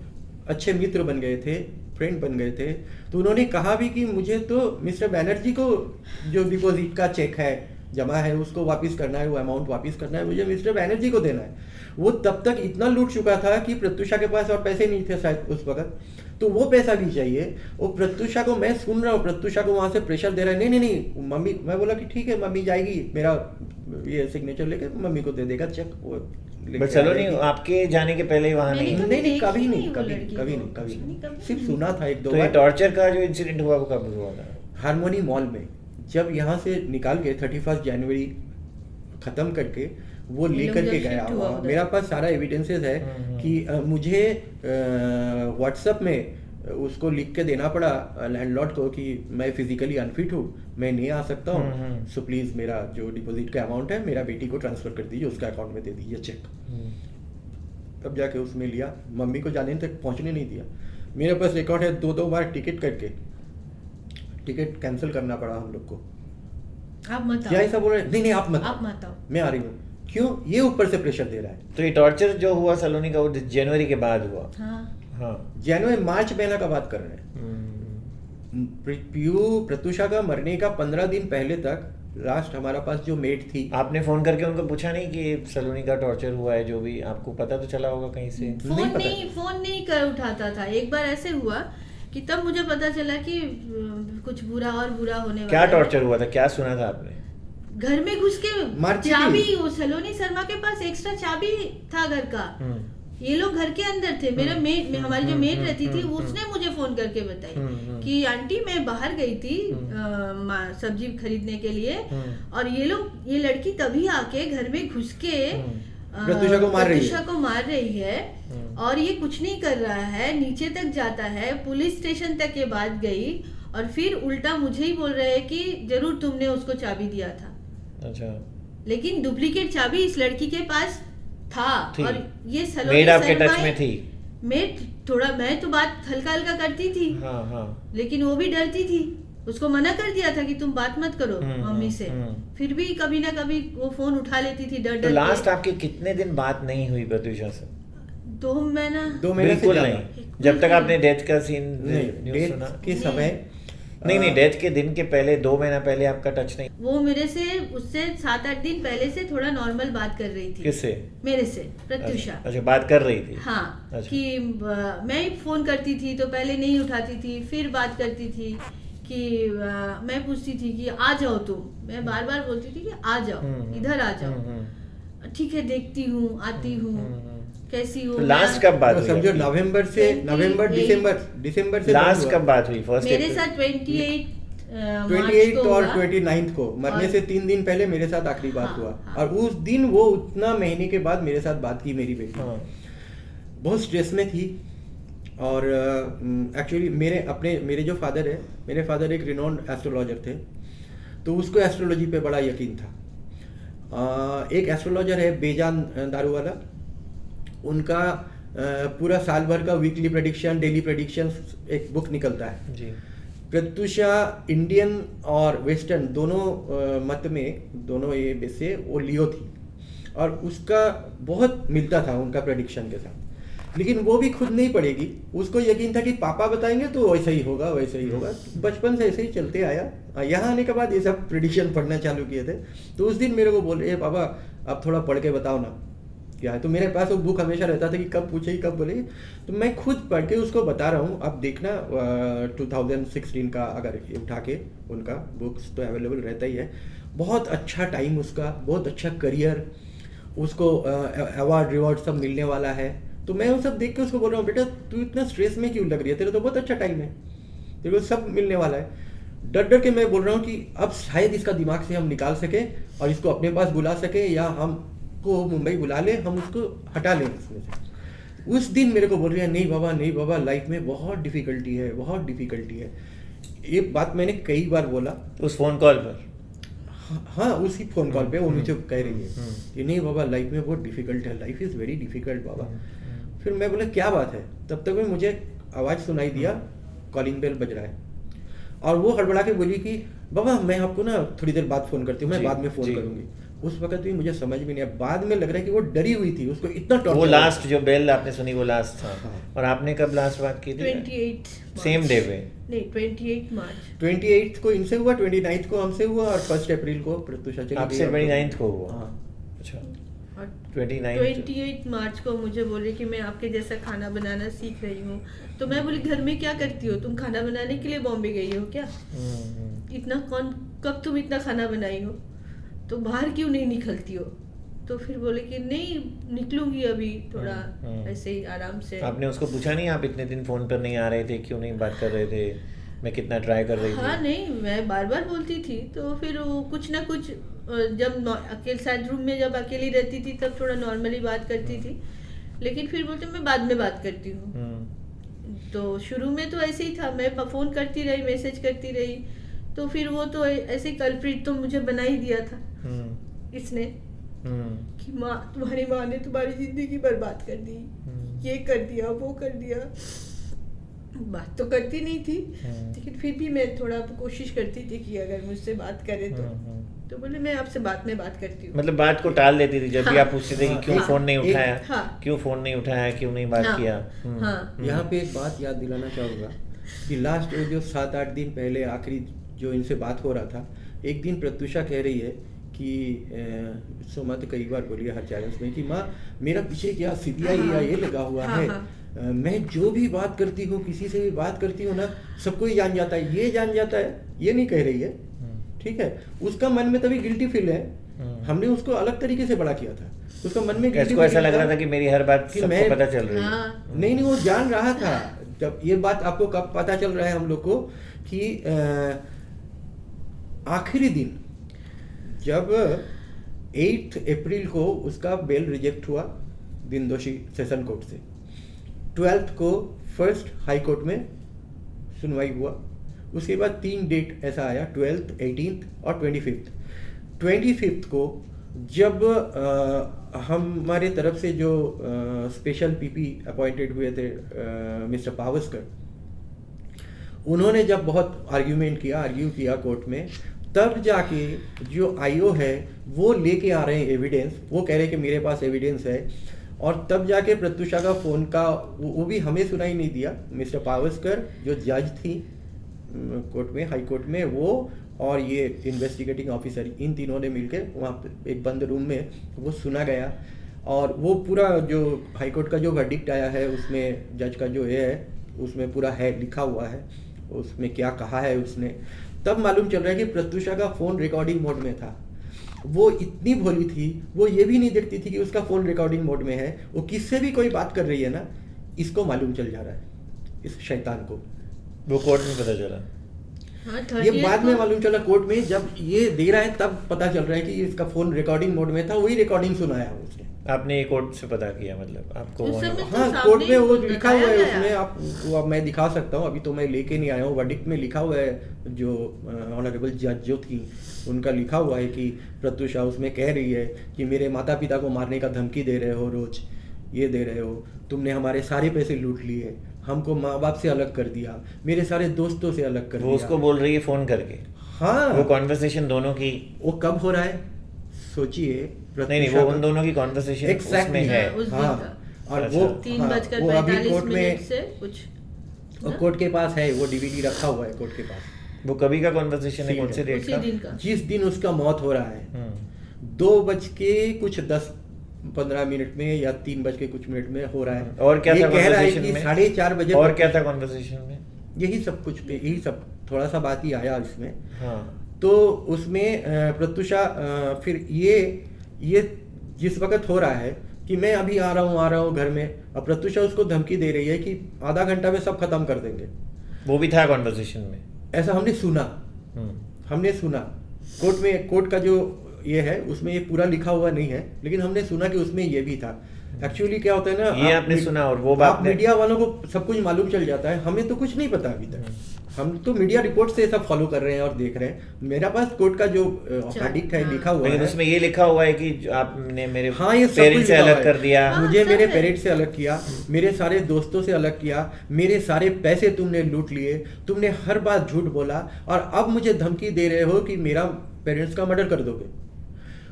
अच्छे मित्र बन गए थे, फ्रेंड बन गए थे। तो उन्होंने कहा भी कि मुझे तो मिस्टर बैनर्जी को जो डिपॉजिट का चेक है जमा है उसको वापस करना है, वो अमाउंट वापस करना है, मुझे मिस्टर बैनर्जी को देना है। वो तब तक इतना लूट चुका था कि प्रत्युषा के पास और पैसे नहीं थे शायद उस वक्त, तो वो पैसा भी चाहिए। वो प्रत्युषा को, मैं सुन रहा हूँ प्रत्युषा को वहाँ से प्रेशर दे रहा है, नहीं मम्मी, मैं बोला कि ठीक है मम्मी जाएगी, मेरा ये सिग्नेचर लेके मम्मी को दे देगा चेक। वो चलो नहीं, आपके जाने के पहले वहाँ नहीं? नहीं, कभी नहीं, सिर्फ सुना था एक दो बार। तो ये टॉर्चर का जो इंसिडेंट हुआ वो कब हुआ था? हारमोनी मॉल में जब यहाँ से निकाल के 31 जनवरी ख़त्म करके वो ये लेकर लोग के जब गया shift हुआ वहाँ, उधर। मेरा पास सारा एविडेंसेस है कि मुझे व्हाट्सएप में उसको लिख के देना पड़ा लैंडलॉर्ड को कि मैं फिजिकली अनफिट हूँ, मैं नहीं आ सकता हूँ, सो प्लीज़ मेरा जो डिपॉजिट का अमाउंट है मेरा बेटी को ट्रांसफ़र कर दीजिए, उसका अकाउंट में दे दीजिए चेक। तब जाके उसने लिया, मम्मी को जाने तक पहुँचने नहीं दिया। मेरे पास रिकॉर्ड है 2-2 बार टिकट करके टिकट कैंसिल करना पड़ा हम लोग को। आप मत क्या आओ, ऐसा बोल रहे हैं? नहीं आप मत आप मत आओ। मैं आ रही हूँ। क्यों? ये ऊपर से प्रेशर दे रहा है। तो ये टॉर्चर जो हुआ सलोनी का वो जनवरी के बाद हुआ। हाँ, हाँ। जनवरी मार्च महीना का बात कर रहे हैं। प्रत्युषा का मरने का 15 दिन पहले तक लास्ट हमारा पास जो मेट थी, आपने फोन करके उनको पूछा नहीं कि सलोनी का टॉर्चर हुआ है? जो भी आपको पता तो चला होगा कहीं से। नहीं पता। फोन नहीं कर उठाता था। एक बार ऐसे हुआ कि तब मुझे पता चला कि कुछ बुरा और बुरा होने वाला क्या है। टॉर्चर हुआ था, क्या सुना था आपने? घर में घुस के मारती थी। चाबी, वो सलोनी शर्मा के पास एक्स्ट्रा चाबी था घर का। ये लोग घर के अंदर थे। मेरा मेड, हमारी जो मेड रहती थी, उसने मुझे फोन करके बताई कि आंटी मैं बाहर गई थी सब्जी खरीदने के लिए, और ये लड़की तभी आके घर में घुस के प्रत्युषा को मार रही है और ये कुछ नहीं कर रहा है, नीचे तक जाता है, पुलिस स्टेशन तक ये बात गई, और फिर उल्टा मुझे ही बोल रहे हैं कि जरूर तुमने उसको चाबी दिया था। अच्छा। लेकिन डुप्लीकेट चाबी इस लड़की के पास था। और ये सलोनी मेड आपके शर्मा टच में थी? मेड थोड़ा, मैं तो बात हल्का हल्का करती थी। हाँ हाँ। लेकिन वो भी डरती थी। उसको मना कर दिया था कि तुम बात मत करो मम्मी से। फिर भी कभी ना कभी वो फोन उठा लेती थी डर तो डर लास्ट के। आपकी कितने दिन बात नहीं हुई प्रत्युषा से? 2 महीना। 2 महीने से बिल्कुल ज्यादा। नहीं, जब तक आपने डेथ का सीन न्यूज़ डेथ सुना? के समय नहीं, डेथ के दिन के पहले 2 महीना पहले आपका टच नहीं? वो मेरे से उससे 7-8 दिन पहले से थोड़ा नॉर्मल बात कर रही थी। किससे? मेरे से, प्रत्युषा। अच्छा, बात कर रही थी। हाँ। अच्छा। कि मैं फोन करती थी तो पहले नहीं उठाती थी, फिर बात करती थी कि मैं पूछती थी कि आ जाओ तुम, मैं बार बार बोलती थी कि आ जाओ, इधर आ जाओ। ठीक है, देखती हूँ, आती हूँ, कैसी हो। तो लास्ट कब बात हुई? समझो नवंबर से दिसंबर से लास्ट कब बात हुई? फर्स्ट मेरे साथ 28 28 और 29 को मरने से 3 दिन पहले मेरे साथ आखिरी बात हुआ। और उस दिन वो उतना महीने के बाद मेरे साथ बात की मेरी बेटी। बहुत स्ट्रेस में थी। और एक्चुअली मेरे जो फादर है, मेरे फादर एक रिनोन्ड एस्ट्रोलॉजर थे, तो उसको एस्ट्रोलॉजी पे बड़ा यकीन था। एक एस्ट्रोलॉजर है बेजान दारूवाला, उनका पूरा साल भर का वीकली प्रेडिक्शन, डेली प्रेडिक्शन एक बुक निकलता है जी। प्रत्युषा इंडियन और वेस्टर्न दोनों मत में, दोनों ये से वो लियो थी, और उसका बहुत मिलता था उनका प्रेडिक्शन के साथ। लेकिन वो भी खुद नहीं पड़ेगी, उसको यकीन था कि पापा बताएंगे तो वैसा ही होगा, वैसा ही होगा। बचपन से ऐसे ही चलते आया। यहाँ आने के बाद ये सब प्रेडिक्शन पढ़ना चालू किए थे। तो उस दिन मेरे को बोल रहे पापा अब थोड़ा पढ़ के बताओ ना क्या है। तो मेरे पास वो बुक हमेशा रहता था कि कब पूछेगी कब बोलेगी, तो मैं खुद पढ़ के उसको बता रहा हूँ। अब देखना 2016 का अगर उठा के उनका बुक्स तो अवेलेबल रहता ही है। बहुत अच्छा टाइम उसका, बहुत अच्छा करियर, उसको अवार्ड रिवॉर्ड सब मिलने वाला है। तो मैं वो सब देख के उसको बोल रहा हूँ, बेटा तू इतना स्ट्रेस में क्यों लग रही है, तेरा तो बहुत अच्छा टाइम है, तेरे को सब मिलने वाला है। डर डर के मैं बोल रहा हूँ कि अब शायद इसका दिमाग से हम निकाल सके और इसको अपने पास बुला सके, या हमको मुंबई बुला ले, हम उसको हटा लें इसमें से। उस दिन मेरे को बोल रही है नहीं बाबा लाइफ में बहुत डिफिकल्टी है, बहुत डिफिकल्टी है। ये बात मैंने कई बार बोला उस फोन कॉल पर। हाँ, उसी फोन कॉल पे वो मुझे कह रही है कि नहीं बाबा लाइफ में बहुत डिफिकल्ट है, लाइफ इज़ वेरी डिफिकल्ट बाबा। फिर मैं बोला क्या बात है, तब तक में मुझे आवाज़ सुनाई दिया, कॉलिंग बेल बज रहा है, और वो हड़बड़ा के बोली कि बाबा मैं आपको ना थोड़ी देर बाद फ़ोन करती हूँ, मैं बाद में फ़ोन करूँगी। उस वक्त भी मुझे समझ में नहीं आया, बाद में लग रहा है कि वो डरी हुई थी, उसको इतना टॉर्चर। वो लास्ट जो बेल आपने सुनी वो लास्ट था। और आपने कब लास्ट बात की थी? 28 सेम डे पे? नहीं, 28 मार्च। 28 को इनसे हुआ, 29 को हमसे हुआ, और 1 अप्रैल को प्रत्युषा चली गई। आपसे 29 को हुआ? हाँ। अच्छा। और 28 मार्च को मुझे बोले कि मैं आपके जैसा खाना बनाना सीख रही हूँ। तो मैं बोली घर में क्या करती हो तुम, खाना बनाने के लिए बॉम्बे गई हो क्या? इतना कब तुम इतना खाना बनाई हो, तो बाहर क्यों नहीं निकलती हो? तो फिर बोले कि नहीं निकलूंगी अभी थोड़ा ऐसे ही आराम से। आपने उसको पूछा नहीं आप इतने दिन फोन पर नहीं आ रहे थे, क्यों नहीं बात कर रहे थे? मैं कितना ट्राई कर रही हाँ थी। नहीं, मैं बार बार बोलती थी, तो फिर वो कुछ ना कुछ जब अकेले साथ रूम में जब अकेली रहती थी तब थोड़ा नॉर्मली बात करती थी, लेकिन फिर बोलते मैं बाद में बात करती हूँ। तो शुरू में तो ऐसे ही था, मैं फ़ोन करती रही, मैसेज करती रही, तो फिर वो तो ऐसे कल्प्रिट तो मुझे बना ही दिया था इसने कि माँ, तुम्हारी माँ ने तुम्हारी ज़िंदगी बर्बाद कर दी, ये कर दिया, वो कर दिया। बात तो करती नहीं थी, लेकिन फिर भी मैं थोड़ा कोशिश करती थी कि अगर मुझसे बात करे तो बोले मैं आपसे बाद में बात करती हूँ। मतलब बात को टाल देती थी जब भी हाँ। आप पूछते थे कि क्यों हाँ। फोन नहीं एक- उठाया, हाँ। क्यों फोन नहीं उठाया, क्यों नहीं बात हाँ। किया। हाँ। यहाँ पे एक बात याद दिलाना चाहूँगा कि लास्ट जो 7-8 दिन पहले आखिरी जो इनसे बात हो रहा था, एक दिन प्रत्युषा कह रही है कि सोमा तो कई बार बोली है हर चैलेंज में कि माँ मेरा पीछे क्या CBI या ये लगा हुआ हाँ, है। हाँ। मैं जो भी बात करती हूँ, किसी से भी बात करती हूँ ना, सबको ही जान जाता है, ये जान जाता है, ये नहीं कह रही है। ठीक है, उसका मन में तभी गिल्टी फील है। हमने उसको अलग तरीके से बड़ा किया था, उसका मन में guilty इसको ऐसा feel लग रहा था था कि मेरी हर बात कि सबको मैं- पता चल रही है। हाँ। नहीं वो जान रहा था। जब ये बात आपको कब पता चल रहा है हम लोग को कि आखिरी दिन जब 8 अप्रैल को उसका बेल रिजेक्ट हुआ दिन दोषी सेशन कोर्ट से, 12 को फर्स्ट हाई कोर्ट में सुनवाई हुआ, उसके बाद 3 डेट ऐसा आया, 12th, 18th और 25th। 25th को जब हमारे तरफ से जो स्पेशल PP अपॉइंटेड हुए थे मिस्टर पावस्कर, उन्होंने जब बहुत आर्ग्यू किया कोर्ट में, तब जाके जो IO है वो लेके आ रहे हैं एविडेंस, वो कह रहे हैं कि मेरे पास एविडेंस है, और तब जाके प्रत्युषा का फ़ोन का वो भी हमें सुनाई नहीं दिया। मिस्टर पावस्कर जो जज थी कोर्ट में, हाई कोर्ट में, वो और ये इन्वेस्टिगेटिंग ऑफिसर, इन तीनों ने मिलकर वहाँ पे एक बंद रूम में वो सुना गया, और वो पूरा जो हाई कोर्ट का जो वर्डिक्ट आया है उसमें जज का जो ये है उसमें पूरा है, लिखा हुआ है उसमें क्या कहा है उसने। तब मालूम चल रहा है कि प्रत्युषा का फ़ोन रिकॉर्डिंग मोड में था। वो इतनी भोली थी, वो ये भी नहीं देखती थी कि उसका फ़ोन रिकॉर्डिंग मोड में है, वो किससे भी कोई बात कर रही है ना, इसको मालूम चल जा रहा है, इस शैतान को। वो कोर्ट में पता चला। हाँ, ये 30th बाद में को- मालूम चला कोर्ट में, जब ये दे रहा है तब पता चल रहा है कि इसका फोन रिकॉर्डिंग मोड में था, वही रिकॉर्डिंग सुनाया उसने। आपने ये कोर्ट से पता किया, मतलब आपको उस वहीं- समय तो हाँ, सामने कोर्ट में वो ही लिखा हुआ है बताया गया। उसमें, आप वो अब मैं दिखा सकता हूँ, अभी तो मैं लेके नहीं आया हूँ। वर्डिक्ट में लिखा हुआ है, जो ऑनरेबल जज जो थी उनका लिखा हुआ है कि प्रत्युषा उसमें कह रही है कि मेरे माता पिता को मारने का धमकी दे रहे हो, रोज ये दे रहे हो, तुमने हमारे सारे पैसे लूट लिए, हमको माँ बाप से अलग कर दिया, मेरे सारे दोस्तों से अलग कर वो दिया। उसको बोल रही है फोन करके। हाँ, वो कॉन्वर्सेशन दोनों की, वो कब हो रहा है सोचिए। नहीं नहीं, वो उन दोनों की कॉन्वर्सेशन Exactly. उसमें है। हाँ, उस दिन हाँ, का। और अच्छा। वो 3:45 वो अभी कोर्ट मिनट में से कुछ ना? कोर्ट के पास है, वो DVD रखा हुआ है कोर्ट के पास। वो कभी का कॉन्वर्सेशन है, कौन से डेट उसी का? दिन का। जिस दिन उसका मौत हो रहा है, हम्म। 2:10-15 में या 3:00 में हो रहा है। और क्या ये था कह रहा है conversation कि में? 4:30 बजे और तक- क्या था कॉन्वर्सेशन में? यही सब कुछ पे, यही सब थोड़ा सा बात ही आया इसमें। हाँ। तो उसमें प्रत्युषा फिर ये जिस वक्त हो रहा है कि मैं अभी आ रहा हूँ घर में, अब प्रत्युषा उसको धमकी दे रही है कि आधा घंटा में सब खत्म कर देंगे। वो भी था कॉन्वर्सेशन में। ऐसा हमने सुना, हम्म। हमने सुना कोर्ट में, कोर्ट का जो ये है उसमें ये पूरा लिखा हुआ नहीं है, लेकिन हमने सुना कि उसमें ये भी था। एक्चुअली क्या होता है ना, ये आप आपने मी- सुना और वो बात आप ने- मीडिया वालों को सब कुछ मालूम चल जाता है, हमें तो कुछ नहीं पता अभी तक। हम तो मीडिया रिपोर्ट से सब फॉलो कर रहे हैं और देख रहे हैं। मेरा पास कोर्ट का जो वर्डिक्ट है हाँ। लिखा हुआ लेकिन है, उसमें ये लिखा हुआ है कि जो आपने मेरे हाँ, ये सब पेरेंट्स कुछ से लिखा अलग हुआ है। कर दिया। हाँ, मुझे सब मेरे है। पेरेंट्स से अलग किया, मेरे सारे दोस्तों से अलग किया, मेरे सारे पैसे तुमने लूट लिए, तुमने हर बात झूठ बोला, और अब मुझे धमकी दे रहे हो कि मेरा पेरेंट्स का मर्डर कर दोगे।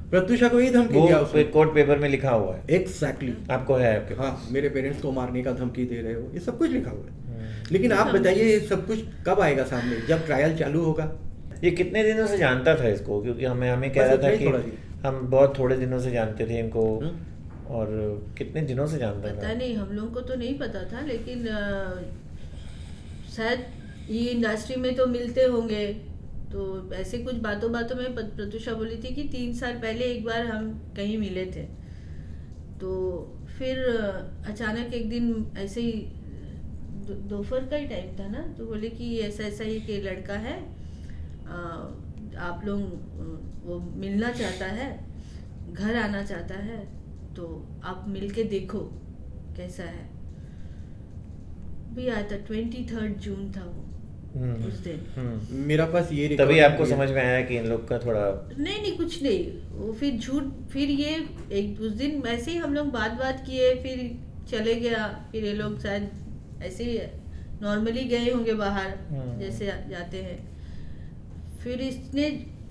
प्रत्युषा को यही धमकी दिया वो उसने। कोर्ट पेपर में लिखा हुआ है, एग्जैक्टली। आपको है आपके पास? हाँ, मेरे पेरेंट्स को मारने का धमकी दे रहे हो, ये सब कुछ लिखा हुआ है। हम्म। लेकिन आप बताइए ये सब कुछ कब आएगा सामने, जब ट्रायल चालू होगा? ये कितने दिनों से जानता था इसको? क्योंकि हमें कह बस रहा उतना था ही कि थोड़ा ही। हम बहुत थोड़े दिनों से जानते थे इनको। हम्म। और कितने दिनों से जानता पता था? नहीं, हम लोगों को तो नहीं पता था, लेकिन शायद ये इंडस्ट्री में तो मिलते होंगे, तो ऐसे कुछ बातों बातों में प्रत्युषा बोली थी कि 3 साल पहले एक बार हम कहीं मिले थे। तो फिर अचानक एक दिन ऐसे ही दोपहर का ही टाइम था ना, तो बोले कि ऐसा ऐसा ही कि लड़का है, आप लोग वो मिलना चाहता है, घर आना चाहता है, तो आप मिल के देखो कैसा है। भी आया था 23 जून था वो उस दिन। मेरा पास ये तभी recording आपको है। समझ में आया कि इन लोग का थोड़ा नहीं कुछ नहीं, वो फिर झूठ, फिर ये एक उस दिन ऐसे ही हम लोग बात किए, फिर चले गया, फिर ये लोग शायद ऐसे ही नॉर्मली गए होंगे बाहर जैसे जाते हैं।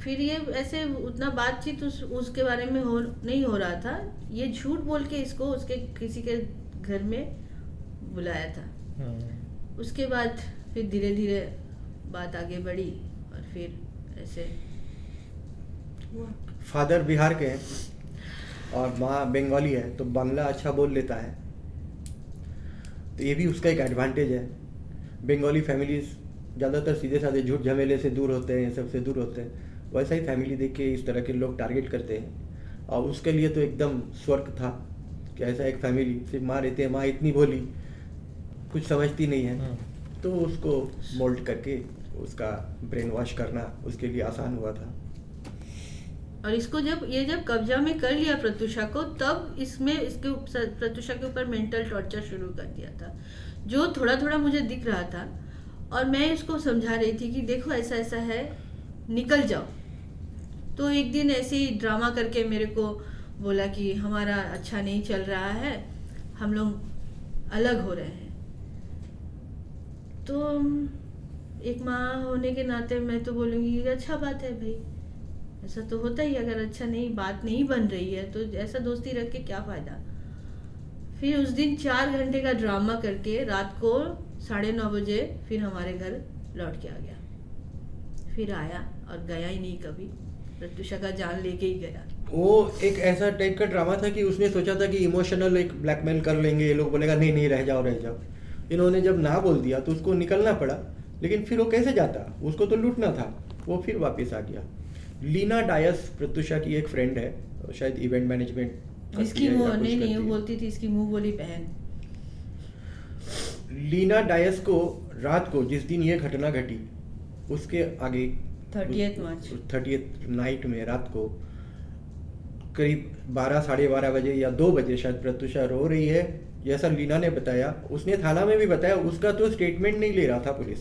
फिर ये ऐसे उतना बातचीत उसके बारे में नहीं हो रहा था, ये झूठ बोल के इसको उसके किसी के घर में बुलाया था। उसके बाद फिर धीरे धीरे बात आगे बढ़ी और फिर ऐसे हुआ। फादर बिहार के हैं और माँ बंगाली है, तो बांग्ला अच्छा बोल लेता है, तो ये भी उसका एक एडवांटेज है। बंगाली फैमिलीज ज़्यादातर सीधे साधे झूठ झमेले से दूर होते हैं, सबसे दूर होते हैं। वैसा ही फैमिली देख के इस तरह के लोग टारगेट करते हैं, और उसके लिए तो एकदम स्वर्ग था कि ऐसा एक फैमिली सिर्फ माँ रहती है, माँ इतनी भोली, कुछ समझती नहीं है, तो उसको मोल्ड करके उसका ब्रेन वॉश करना उसके लिए आसान हुआ था। और इसको जब कब्जा में कर लिया प्रत्युषा को, तब प्रत्युषा के ऊपर मेंटल टॉर्चर शुरू कर दिया था, जो थोड़ा थोड़ा मुझे दिख रहा था। और मैं इसको समझा रही थी कि देखो ऐसा ऐसा है, निकल जाओ। तो एक दिन ऐसे ही ड्रामा करके मेरे को बोला कि हमारा अच्छा नहीं चल रहा है, हम लोग अलग हो रहे हैं। तो एक माँ होने के नाते मैं तो बोलूँगी अच्छा बात है भाई, ऐसा तो होता ही, अगर अच्छा नहीं बात नहीं बन रही है तो ऐसा दोस्ती रख के क्या फ़ायदा। फिर उस दिन 4 घंटे का ड्रामा करके रात को 9:30 बजे फिर हमारे घर लौट के आ गया। फिर आया और गया ही नहीं कभी, प्रत्युषा का जान लेके ही गया। वो एक ऐसा टाइप का ड्रामा था कि उसने सोचा था कि इमोशनल एक ब्लैकमेल कर लेंगे, ये लोग बोलेगा नहीं रह जाओ। इन्होंने जब ना बोल दिया तो उसको निकलना पड़ा, लेकिन फिर वो कैसे जाता, उसको तो लूटना था। वो फिर वापस आ गया। लीना डायस प्रत्युषा की एक फ्रेंड है, शायद इवेंट मैनेजमेंट इसकी मुंह नहीं, वो बोलती थी इसकी मुंह बोली बहन। लीना डायस को रात को जिस दिन ये घटना घटी उसके आगे 30th मार्च 30th नाइट में रात को करीब 12 साढ़े 12 बजे या 2 बजे शायद प्रत्युषा रो रही है, जैसा लीना ने बताया। उसने थाना में भी बताया, उसका तो स्टेटमेंट नहीं ले रहा था पुलिस।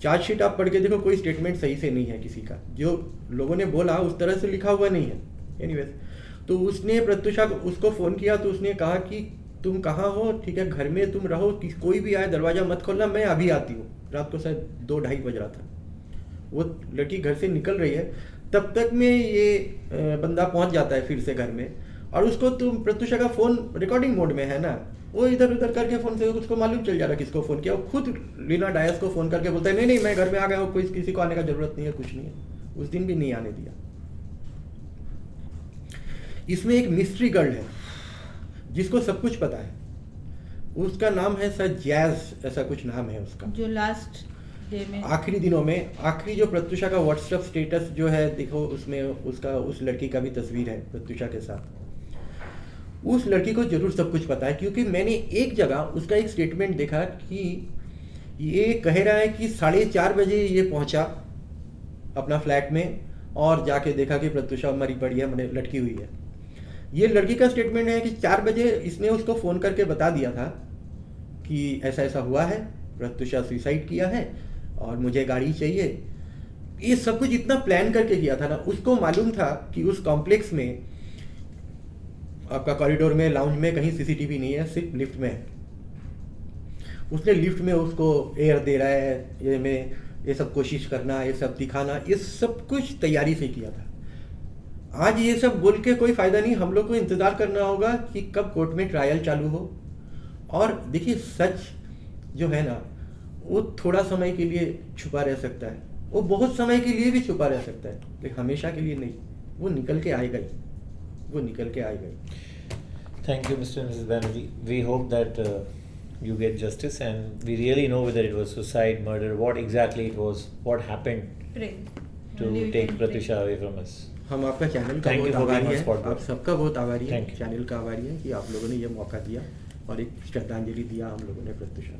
चार्जशीट आप पढ़ के देखो, कोई स्टेटमेंट सही से नहीं है किसी का, जो लोगों ने बोला उस तरह से लिखा हुआ नहीं है। एनीवेज, तो उसने प्रत्युषा को उसको फ़ोन किया, तो उसने कहा कि तुम कहाँ हो, ठीक है घर में तुम रहो, कि कोई भी आए दरवाज़ा मत खोलना, मैं अभी आती हूँ। रात को शायद 2-2:30 बज रहा था। वो लड़की घर से निकल रही है, तब तक में ये बंदा पहुंच जाता है फिर से घर में, और उसको तुम प्रत्युषा का फ़ोन रिकॉर्डिंग मोड में है ना, वो इधर उधर करके फ़ोन से उसको मालूम चल जा रहा किसको फ़ोन किया। वो खुद लीना डायस को फ़ोन करके बोलता है नहीं मैं घर में आ गया हूँ, कोई किसी को आने का ज़रूरत नहीं है, कुछ नहीं है। उस दिन भी नहीं आने दिया। इसमें एक मिस्ट्री गर्ल है जिसको सब कुछ पता है, उसका नाम है सर जैज, ऐसा कुछ नाम है उसका, जो लास्ट डे में आखिरी दिनों में आखिरी जो प्रत्युषा का व्हाट्सएप स्टेटस जो है देखो, उसमें उसका उस लड़की का भी तस्वीर है प्रत्युषा के साथ। उस लड़की को जरूर सब कुछ पता है, क्योंकि मैंने एक जगह उसका एक स्टेटमेंट देखा कि ये कह रहा है कि 4:30 बजे ये पहुंचा अपना फ्लैट में और जाके देखा कि प्रत्युषा मरी पड़ी है, मैंने लटकी हुई है। ये लड़की का स्टेटमेंट है कि 4 बजे इसने उसको फ़ोन करके बता दिया था कि ऐसा ऐसा हुआ है, प्रत्युषा सुसाइड किया है और मुझे गाड़ी चाहिए। ये सब कुछ इतना प्लान करके किया था ना। उसको मालूम था कि उस कॉम्प्लेक्स में आपका कॉरिडोर में लाउंज में कहीं सीसीटीवी नहीं है, सिर्फ लिफ्ट में है। उसने लिफ्ट में उसको एयर दे रहा है, ये सब कोशिश करना, ये सब दिखाना, ये सब कुछ तैयारी से किया था। आज ये सब बोल के कोई फायदा नहीं, हम लोग को इंतजार करना होगा कि कब कोर्ट में ट्रायल चालू हो। और देखिए सच जो है ना, वो थोड़ा समय के लिए छुपा रह सकता है, वो बहुत समय के लिए भी छुपा रह सकता है, लेकिन हमेशा के लिए नहीं। वो निकल के आएगा ही, वो निकल के आएगा ही। Thank you, Mr. and Mrs. Banerjee. We hope that you get justice, and we really know whether it was suicide, murder, what exactly it was, what happened pray. to Only we take can Pratyusha away from us. हम आपका channel का Thank you बहुत for being आभारी on है, Spotboy. आप सबका बहुत आभारी है, Thank you. चैनल का आभारी है कि आप लोगों ने ये मौका दिया और एक श्रद्धांजलि दिया हम लोगों ने प्रत्युषा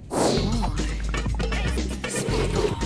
को।